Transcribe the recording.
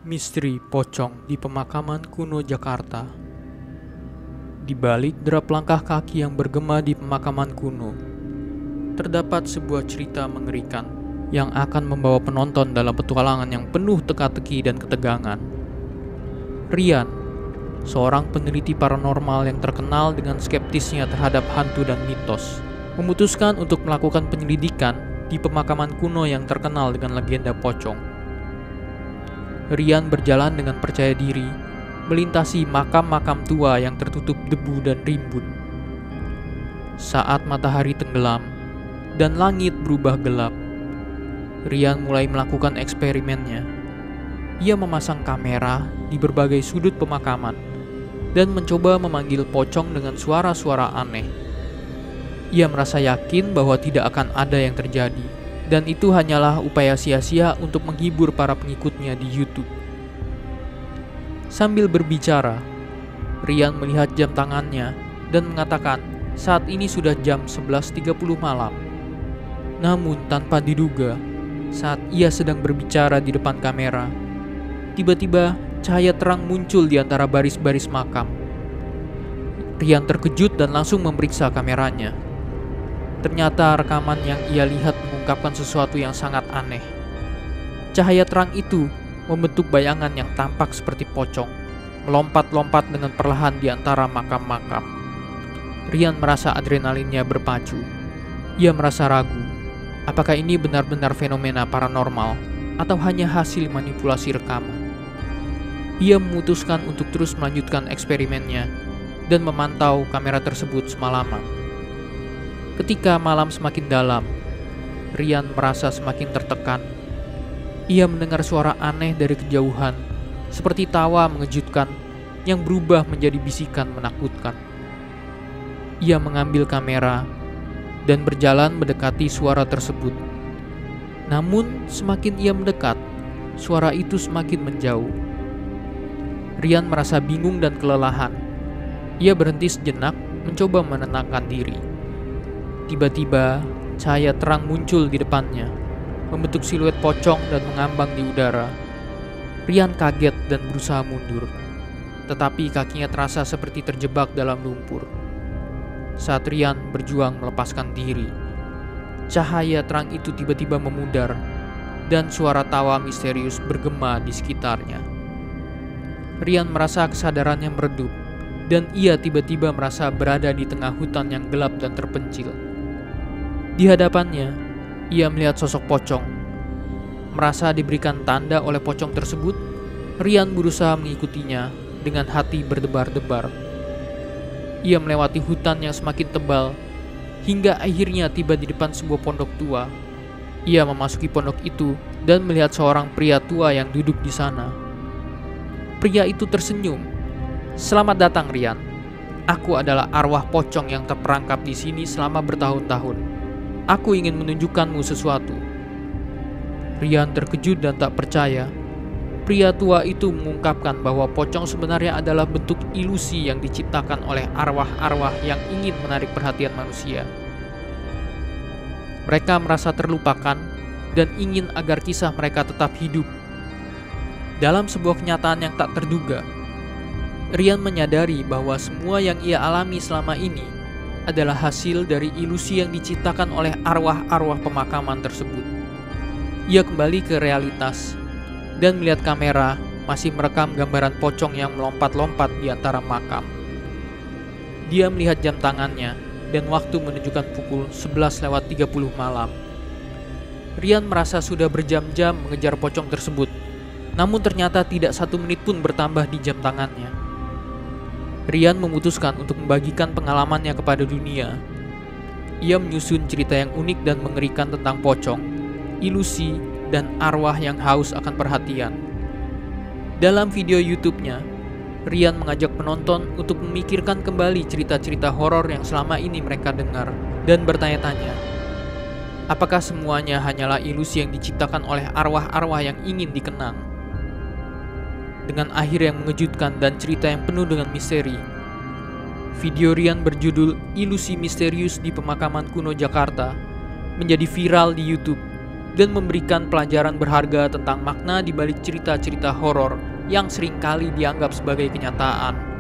Misteri pocong di pemakaman kuno Jakarta. Di balik derap langkah kaki yang bergema di pemakaman kuno, terdapat sebuah cerita mengerikan yang akan membawa penonton dalam petualangan yang penuh teka-teki dan ketegangan. Rian, seorang peneliti paranormal yang terkenal dengan skeptisnya terhadap hantu dan mitos, memutuskan untuk melakukan penyelidikan di pemakaman kuno yang terkenal dengan legenda pocong. Rian berjalan dengan percaya diri, melintasi makam-makam tua yang tertutup debu dan rimbun. Saat matahari tenggelam dan langit berubah gelap, Rian mulai melakukan eksperimennya. Ia memasang kamera di berbagai sudut pemakaman dan mencoba memanggil pocong dengan suara-suara aneh. Ia merasa yakin bahwa tidak akan ada yang terjadi, dan itu hanyalah upaya sia-sia untuk menghibur para pengikutnya di YouTube. Sambil berbicara, Rian melihat jam tangannya dan mengatakan saat ini sudah jam 11.30 malam. Namun tanpa diduga, saat ia sedang berbicara di depan kamera, tiba-tiba cahaya terang muncul di antara baris-baris makam. Rian terkejut dan langsung memeriksa kameranya. Ternyata rekaman yang ia lihat mengungkapkan sesuatu yang sangat aneh. Cahaya terang itu membentuk bayangan yang tampak seperti pocong, melompat-lompat dengan perlahan di antara makam-makam. Rian merasa adrenalinnya berpacu. Ia merasa ragu, apakah ini benar-benar fenomena paranormal atau hanya hasil manipulasi rekaman. Ia memutuskan untuk terus melanjutkan eksperimennya dan memantau kamera tersebut semalaman. Ketika malam semakin dalam, Rian merasa semakin tertekan. Ia mendengar suara aneh dari kejauhan, seperti tawa mengejutkan yang berubah menjadi bisikan menakutkan. Ia mengambil kamera dan berjalan mendekati suara tersebut. Namun, semakin ia mendekat, suara itu semakin menjauh. Rian merasa bingung dan kelelahan. Ia berhenti sejenak, mencoba menenangkan diri. Tiba-tiba, cahaya terang muncul di depannya, membentuk siluet pocong dan mengambang di udara. Rian kaget dan berusaha mundur, tetapi kakinya terasa seperti terjebak dalam lumpur. Saat Rian berjuang melepaskan diri, cahaya terang itu tiba-tiba memudar, dan suara tawa misterius bergema di sekitarnya. Rian merasa kesadarannya meredup, dan ia tiba-tiba merasa berada di tengah hutan yang gelap dan terpencil. Di hadapannya, ia melihat sosok pocong. Merasa diberikan tanda oleh pocong tersebut, Rian berusaha mengikutinya dengan hati berdebar-debar. Ia melewati hutan yang semakin tebal, hingga akhirnya tiba di depan sebuah pondok tua. Ia memasuki pondok itu dan melihat seorang pria tua yang duduk di sana. Pria itu tersenyum. "Selamat datang, Rian. Aku adalah arwah pocong yang terperangkap di sini selama bertahun-tahun. Aku ingin menunjukkanmu sesuatu." Rian terkejut dan tak percaya. Pria tua itu mengungkapkan bahwa pocong sebenarnya adalah bentuk ilusi yang diciptakan oleh arwah-arwah yang ingin menarik perhatian manusia. Mereka merasa terlupakan dan ingin agar kisah mereka tetap hidup. Dalam sebuah kenyataan yang tak terduga, Rian menyadari bahwa semua yang ia alami selama ini adalah hasil dari ilusi yang diciptakan oleh arwah-arwah pemakaman tersebut. Ia kembali ke realitas dan melihat kamera masih merekam gambaran pocong yang melompat-lompat di antara makam. Dia melihat jam tangannya dan waktu menunjukkan pukul 11.30 malam. Rian merasa sudah berjam-jam mengejar pocong tersebut, namun ternyata tidak 1 menit pun bertambah di jam tangannya. Rian memutuskan untuk membagikan pengalamannya kepada dunia. Ia menyusun cerita yang unik dan mengerikan tentang pocong, ilusi, dan arwah yang haus akan perhatian. Dalam video YouTube-nya, Rian mengajak penonton untuk memikirkan kembali cerita-cerita horor yang selama ini mereka dengar dan bertanya-tanya, apakah semuanya hanyalah ilusi yang diciptakan oleh arwah-arwah yang ingin dikenang? Dengan akhir yang mengejutkan dan cerita yang penuh dengan misteri, video Rian berjudul "Ilusi Misterius di Pemakaman Kuno Jakarta" menjadi viral di YouTube dan memberikan pelajaran berharga tentang makna di balik cerita-cerita horor yang seringkali dianggap sebagai kenyataan.